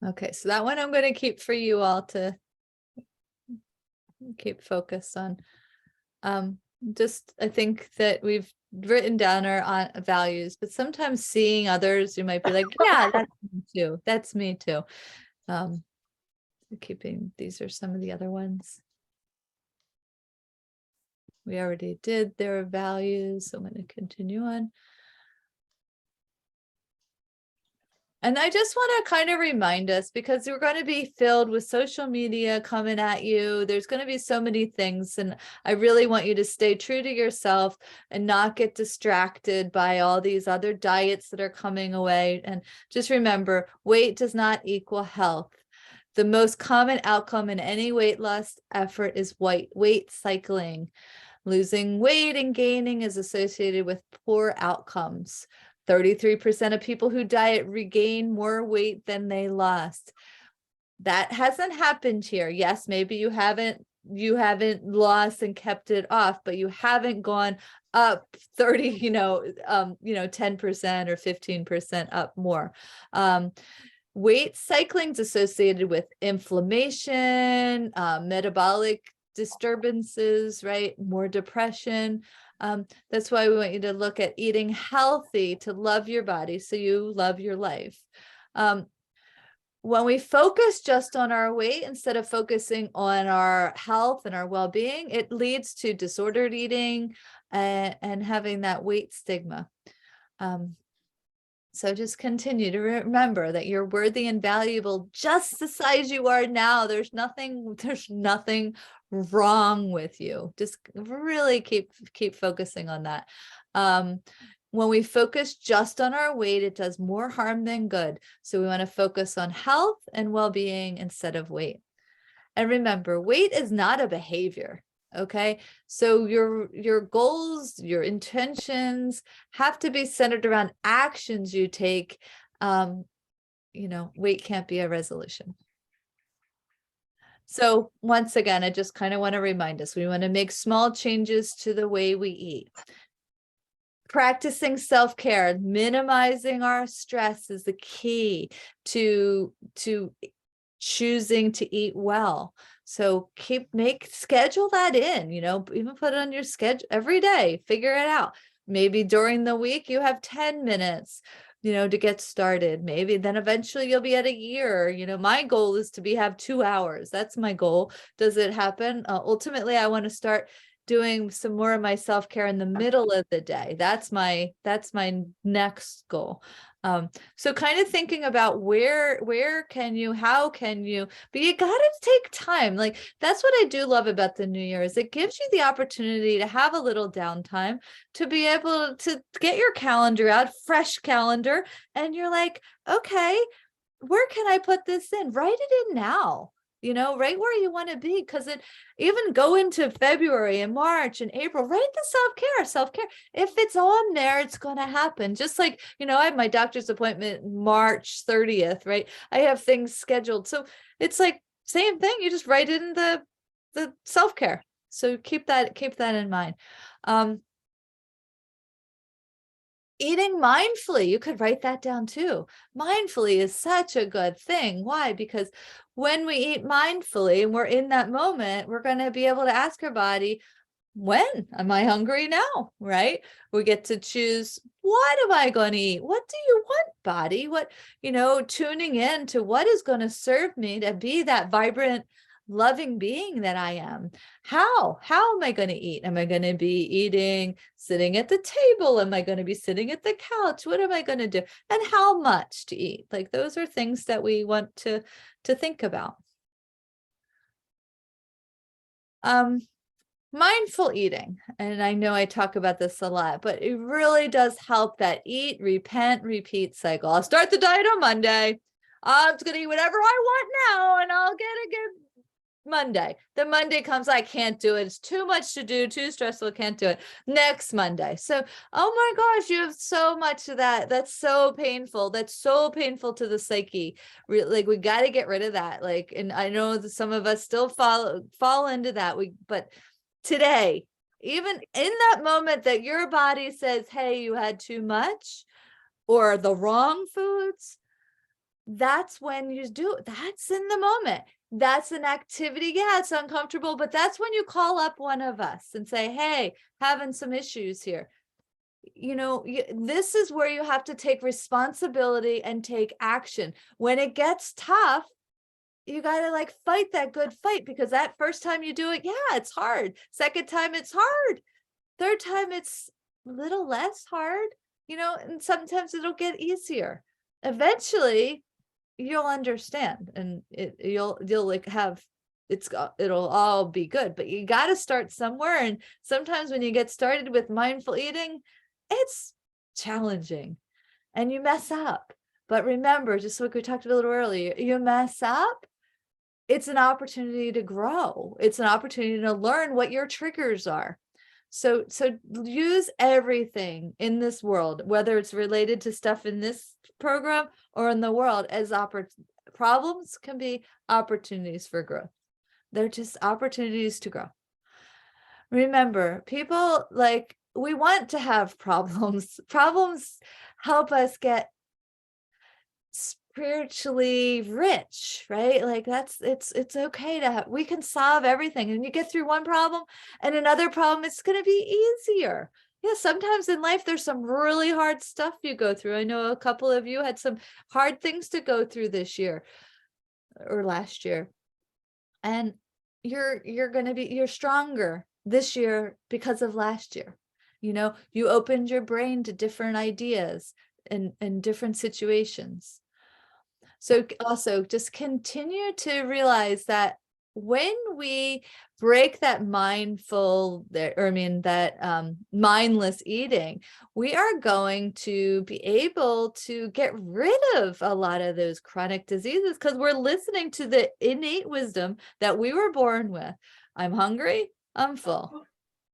S1: Okay, so that one I'm going to keep for you all to keep focused on. I think that we've written down our values, but sometimes seeing others, you might be like, yeah, that's me too. That's me too. These are some of the other ones. We already did their values, so I'm going to continue on. And I just want to kind of remind us, because we're going to be filled with social media coming at you. There's going to be so many things. And I really want you to stay true to yourself and not get distracted by all these other diets that are coming away. And just remember, weight does not equal health. The most common outcome in any weight loss effort is weight cycling. Losing weight and gaining is associated with poor outcomes. 33% of people who diet regain more weight than they lost. That hasn't happened here. Yes, maybe you haven't lost and kept it off, but you haven't gone up 30, 10% or 15% up more. Weight cycling is associated with inflammation, metabolic disturbances, right? More depression. That's why we want you to look at eating healthy to love your body so you love your life. When we focus just on our weight instead of focusing on our health and our well-being, it leads to disordered eating and having that weight stigma. So just continue to remember that you're worthy and valuable just the size you are now. There's nothing wrong with you. Just really keep focusing on that. When we focus just on our weight, it does more harm than good. So we want to focus on health and well-being instead of weight. And remember, weight is not a behavior. Okay, so your goals, your intentions have to be centered around actions you take. Weight can't be a resolution. So once again, I just kind of want to remind us, we want to make small changes to the way we eat. Practicing self-care, minimizing our stress is the key to choosing to eat well. So schedule that in, even put it on your schedule every day, figure it out. Maybe during the week you have 10 minutes, to get started. Maybe then eventually you'll be at a year. My goal is to have 2 hours. That's my goal. Does it happen? Ultimately, I want to start doing some more of my self-care in the middle of the day. That's my next goal. So kind of thinking about where can you, how can you, but you gotta take time. Like, that's what I do love about the New Year, is it gives you the opportunity to have a little downtime, to be able to get your calendar out, fresh calendar, and you're like, okay, where can I put this in? Write it in now, right where you want to be. Because it even go into February and March and April, write the self-care. If it's on there, it's going to happen. Just like, I have my doctor's appointment March 30th, right? I have things scheduled. So it's like, same thing. You just write in the self-care. So keep that in mind. Eating mindfully, you could write that down too. Mindfully is such a good thing. Why? Because when we eat mindfully and we're in that moment, we're going to be able to ask our body, when am I hungry now? Right? We get to choose, what am I going to eat? What do you want, body? What, tuning in to what is going to serve me to be that vibrant, loving being that I am. How am I going to eat? Am I going to be eating sitting at the table? Am I going to be sitting at the couch? What am I going to do? And how much to eat? Like, those are things that we want to think about. Mindful eating, and I know I talk about this a lot, but it really does help that eat, repent, repeat cycle. I'll start the diet on Monday. I'm just going to eat whatever I want now, and I'll get a good Monday. The Monday comes, I can't do it. It's too much to do, too stressful, can't do it. Next Monday. So, oh my gosh, you have so much of that. That's so painful. That's so painful to the psyche. Like, we got to get rid of that. Like, and I know that some of us still fall into that. But today, even in that moment that your body says, hey, you had too much or the wrong foods, that's when you do it. That's in the moment. That's an activity. Yeah, it's uncomfortable, but that's when you call up one of us and say, hey, having some issues here. This is where you have to take responsibility and take action. When it gets tough, you got to fight that good fight, because that first time you do it, yeah, it's hard. Second time, it's hard. Third time, it's a little less hard, and sometimes it'll get easier. Eventually, you'll understand, and you'll it'll all be good, but you got to start somewhere. And sometimes when you get started with mindful eating, it's challenging and you mess up. But remember, just like we talked about a little earlier, you mess up, it's an opportunity to grow. It's an opportunity to learn what your triggers are. So use everything in this world, whether it's related to stuff in this program or in the world, as problems can be opportunities for growth. They're just opportunities to grow. Remember, people, we want to have problems. Problems help us get spiritually rich, right? It's okay to have, we can solve everything, and you get through one problem and another problem, it's going to be easier. Yeah, sometimes in life there's some really hard stuff you go through. I know a couple of you had some hard things to go through this year or last year, and you're stronger this year because of last year. You opened your brain to different ideas and different situations. So also just continue to realize that when we break that mindless eating, we are going to be able to get rid of a lot of those chronic diseases, because we're listening to the innate wisdom that we were born with. I'm hungry, I'm full.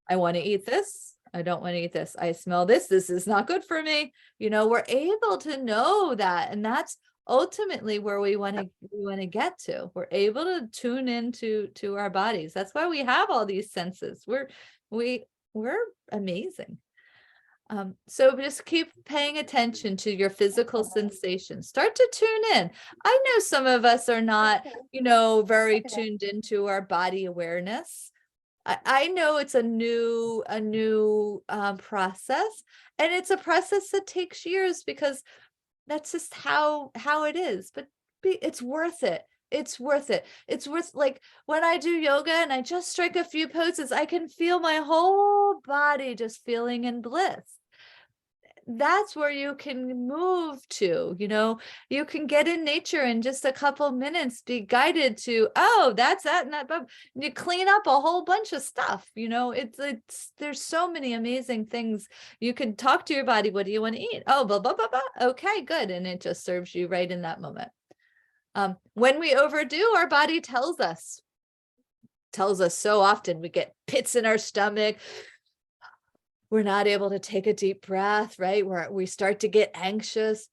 S1: I want to eat this. I don't want to eat this. I smell this. This is not good for me. We're able to know that. And that's ultimately where we want to get to. We're able to tune into our bodies. That's why we have all these senses. We're amazing. So just keep paying attention to your physical sensations. Start to tune in. I know some of us are not, very tuned into our body awareness. I know it's a new process, and it's a process that takes years, because that's just how it is. But it's worth it. it's worth it. It's worth, like, when I do yoga and I just strike a few poses, I can feel my whole body just feeling in bliss. That's where you can move to, you can get in nature in just a couple minutes, be guided to, oh, that's that and that, but you clean up a whole bunch of stuff, there's so many amazing things. You can talk to your body. What do you want to eat? Oh, blah, blah, blah, blah. Okay, good. And it just serves you right in that moment. When we overdo, our body tells us so often. We get pits in our stomach. We're not able to take a deep breath, right? We start to get anxious.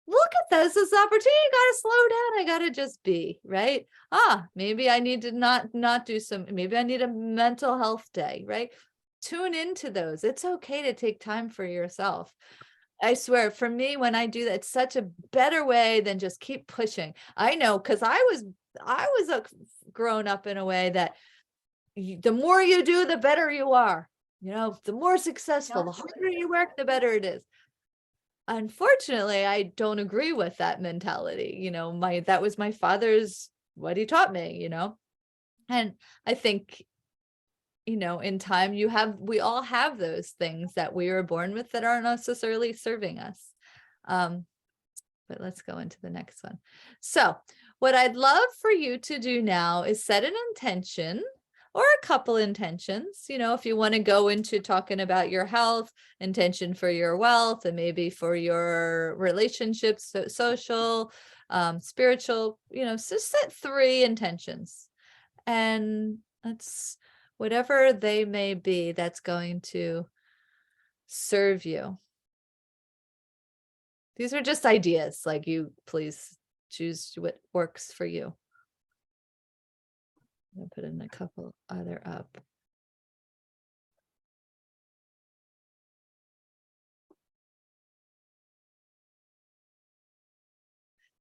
S1: Look at this as opportunity. You got to slow down. I got to just be, right? Maybe I need to not do maybe I need a mental health day, right? Tune into those. It's okay to take time for yourself. I swear, for me, when I do that, it's such a better way than just keep pushing. I know, because I was grown up in a way that the more you do, the better you are. The more successful, the harder you work, the better it is. Unfortunately, I don't agree with that mentality. That was my father's, what he taught me, and I think, in time we all have those things that we were born with that aren't necessarily serving us. But let's go into the next one. So what I'd love for you to do now is set an intention, or a couple intentions, if you want to go into talking about your health, intention for your wealth, and maybe for your relationships, social, spiritual, just set 3 intentions, and that's whatever they may be, that's going to serve you. These are just ideas, like, you please choose what works for you. I'll put in a couple other up.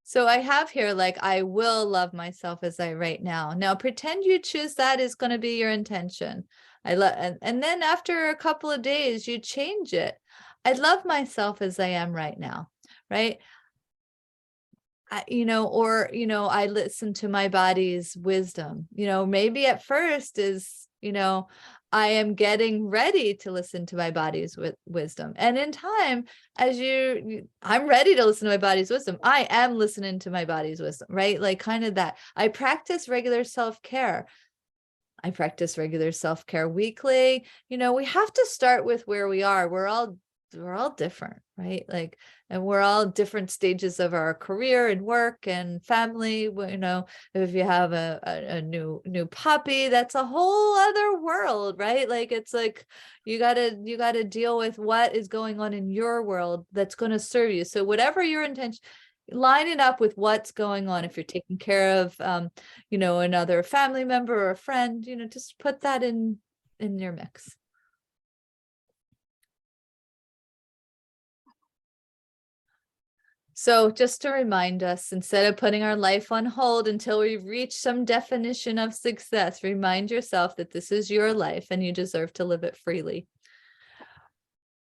S1: So I have here, like, I will love myself as I right now. Now pretend you choose that is going to be your intention. And then after a couple of days, you change it. I love myself as I am right now, right? I listen to my body's wisdom. Maybe at first is, I am getting ready to listen to my body's wisdom. And in time, I'm ready to listen to my body's wisdom. I am listening to my body's wisdom, right? Like, kind of that. I practice regular self-care. Weekly. We have to start with where we are. We're all different, right? Like, and we're all different stages of our career and work and family. If you have a new puppy, that's a whole other world, right? Like, it's like you gotta deal with what is going on in your world that's going to serve you. So whatever your intention, line it up with what's going on. If you're taking care of another family member or a friend, just put that in your mix. So just to remind us, instead of putting our life on hold until we reach some definition of success, remind yourself that this is your life and you deserve to live it freely.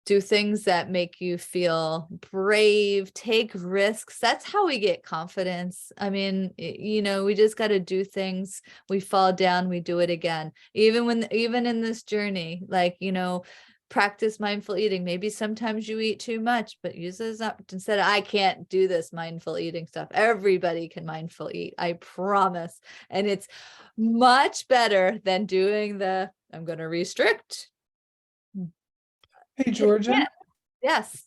S1: Do things that make you feel brave, take risks. That's how we get confidence. I mean, we just got to do things. We fall down, we do it again. Even in this journey, like, practice mindful eating. Maybe sometimes you eat too much, but use this up instead of, I can't do this mindful eating stuff. Everybody can mindful eat, I promise. And it's much better than doing I'm going to restrict.
S6: Hey, Georgia.
S1: Yes.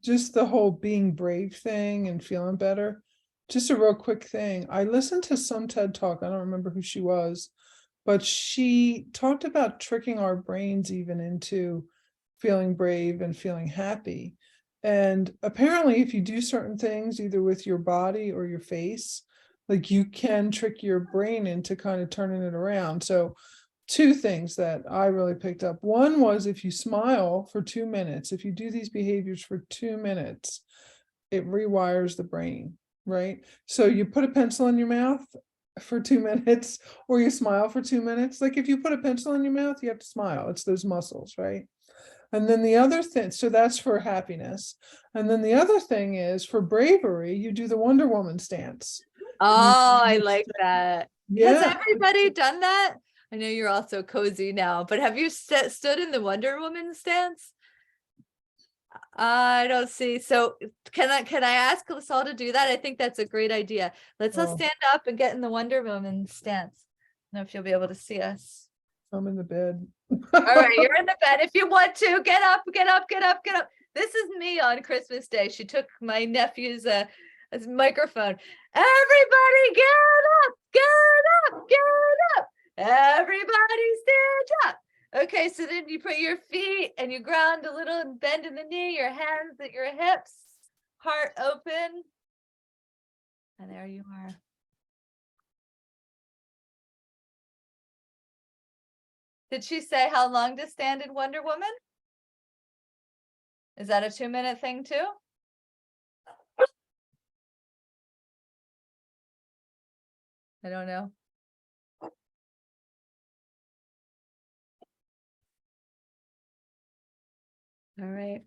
S6: Just the whole being brave thing and feeling better. Just a real quick thing. I listened to some TED Talk. I don't remember who she was, but she talked about tricking our brains even into feeling brave and feeling happy. And apparently, if you do certain things, either with your body or your face, like, you can trick your brain into kind of turning it around. So 2 things that I really picked up. One was, if you smile for 2 minutes, if you do these behaviors for 2 minutes, it rewires the brain, right? So you put a pencil in your mouth for 2 minutes, or you smile for 2 minutes. Like, if you put a pencil in your mouth, you have to smile. It's those muscles, right? And then the other thing, so that's for happiness. And then the other thing is for bravery, you do the Wonder Woman stance.
S1: Oh, I like that. Has
S6: Yeah,
S1: everybody done that? I know you're all so cozy now, but have you stood in the Wonder Woman stance? I don't see. So can I ask us all to do that? I think that's a great idea. Let's all
S6: Oh.
S1: stand up and get in the Wonder Woman stance. I don't know if you'll be able to see us.
S6: I'm in the bed.
S1: All right, you're in the bed. If you want to, get up, get up, get up, get up. This is me on Christmas Day. She took my nephew's microphone. Everybody get up, get up, get up. Everybody stand up. Okay, so then you put your feet and you ground a little and bend in the knee, your hands at your hips, heart open. And there you are. Did she say how long to stand in Wonder Woman? Is that a 2-minute thing too? I don't know. All right.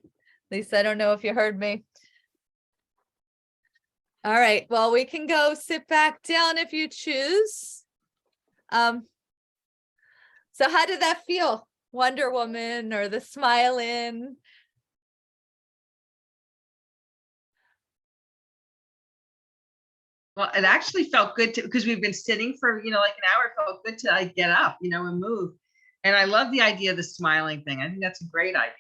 S1: Lisa, I don't know if you heard me. All right, well, we can go sit back down if you choose. So how did that feel? Wonder Woman or the smiling?
S4: Well, it actually felt good to, because we've been sitting for, like an hour. It felt good to like get up, and move. And I love the idea of the smiling thing. I think that's a great idea.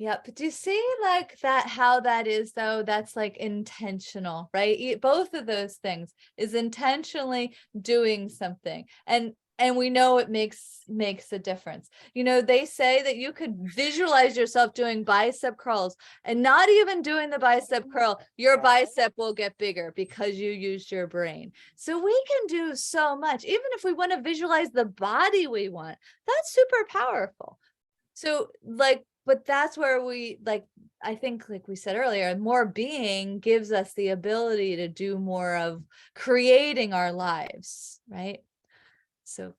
S1: Yeah, but do you see like that, how that is though? That's like intentional, right? Both of those things is intentionally doing something. And we know it makes a difference. They say that you could visualize yourself doing bicep curls and not even doing the bicep curl, your bicep will get bigger because you used your brain. So we can do so much, even if we want to visualize the body we want. That's super powerful. So but that's where I think, like we said earlier, more being gives us the ability to do more of creating our lives, right? So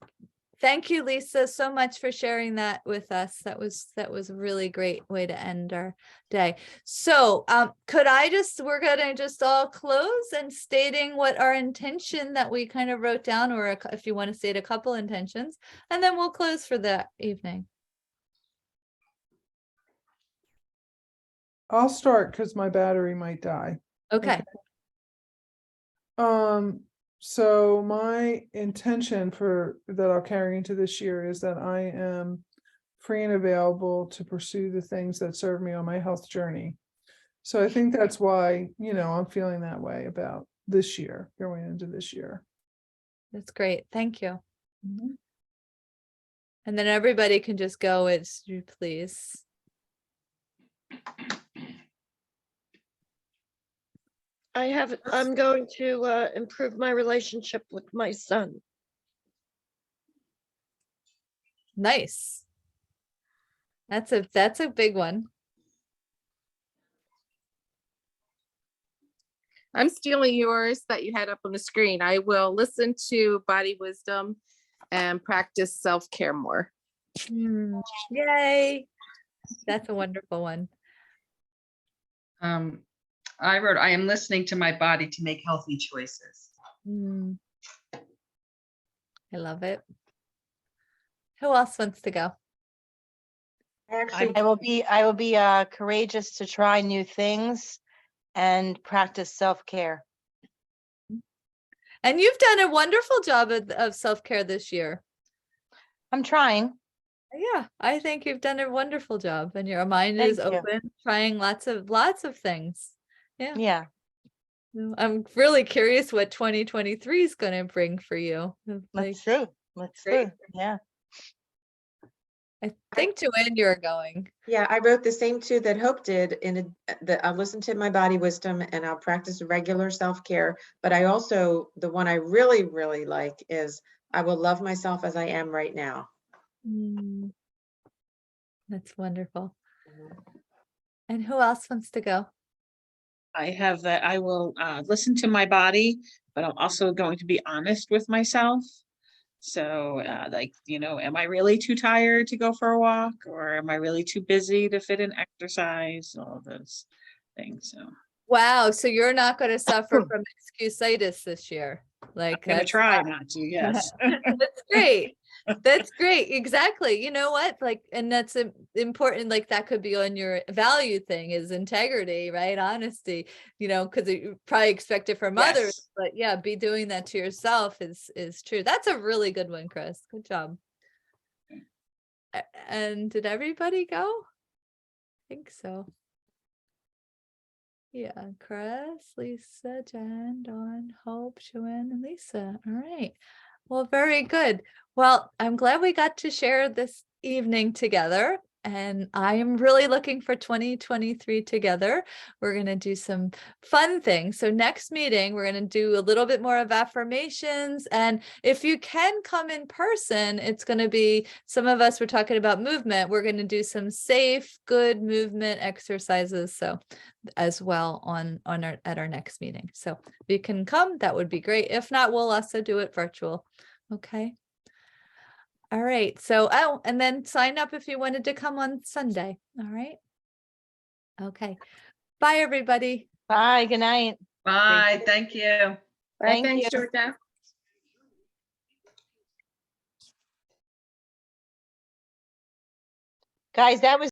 S1: thank you, Lisa, so much for sharing that with us. That was a really great way to end our day. So we're gonna just all close and stating what our intention that we kind of wrote down, or if you want to state a couple intentions, and then we'll close for the evening.
S6: I'll start because my battery might die.
S1: Okay.
S6: So my intention that I'll carry into this year is that I am free and available to pursue the things that serve me on my health journey. So I think that's why, I'm feeling that way about this year, going into this year.
S1: That's great. Thank you.
S6: Mhm.
S1: And then everybody can just go as you please.
S3: I'm going to improve my relationship with my son.
S1: Nice. That's a big one.
S2: I'm stealing yours that you had up on the screen. I will listen to Body Wisdom and practice self-care more.
S1: Yay. That's a wonderful one.
S4: I wrote, I am listening to my body to make healthy choices.
S1: I love it. Who else wants to go?
S5: Actually,
S7: I will be courageous to try new things and practice self-care.
S1: And you've done a wonderful job of self-care this year.
S7: I'm trying.
S1: Yeah, I think you've done a wonderful job, and your mind
S7: Thank
S1: is
S7: you.
S1: open, trying lots of things. Yeah.
S7: Yeah.
S1: I'm really curious what 2023 is going to bring for you.
S7: Let's see. Let's see.
S1: great.
S7: Yeah.
S1: I think Joanne, you're going.
S5: yeah, I wrote the same two that Hope did I'll listen to my body wisdom and I'll practice regular self-care. But I also, the one I really, really like is I will love myself as I am right now.
S1: That's wonderful. And who else wants to go?
S8: I have that I will listen to my body, but I'm also going to be honest with myself. So am I really too tired to go for a walk, or am I really too busy to fit in exercise? All those things. So
S1: Wow, so you're not going to suffer from excusitis this year. Like
S9: Gonna
S1: that's
S9: try not to, yes.
S1: That's great. That's great. Exactly. You know what? Like, and that's important. Like that could be on your value thing is integrity, right? Honesty, because you probably expect it from others,
S9: Yes.
S1: but yeah, be doing that to yourself is true. That's a really good one, Chris. Good job. And did everybody go? I think so. Yeah, Chris, Lisa, Jen, Dawn, Hope, Joanne, and Lisa. All right. Well, very good. Well, I'm glad we got to share this evening together. And I am really looking for 2023 together. We're going to do some fun things. So next meeting, we're going to do a little bit more of affirmations. And if you can come in person, it's going to be, some of us were talking about movement. We're going to do some safe, good movement exercises. So as well at our next meeting. So if you can come, that would be great. If not, we'll also do it virtual. Okay. All right. So, and then sign up if you wanted to come on Sunday. All right. Okay. Bye, everybody.
S7: Bye, good night.
S4: Bye, thank you.
S7: Thank
S2: Thanks,
S7: you.
S2: Georgia.
S7: Guys, that was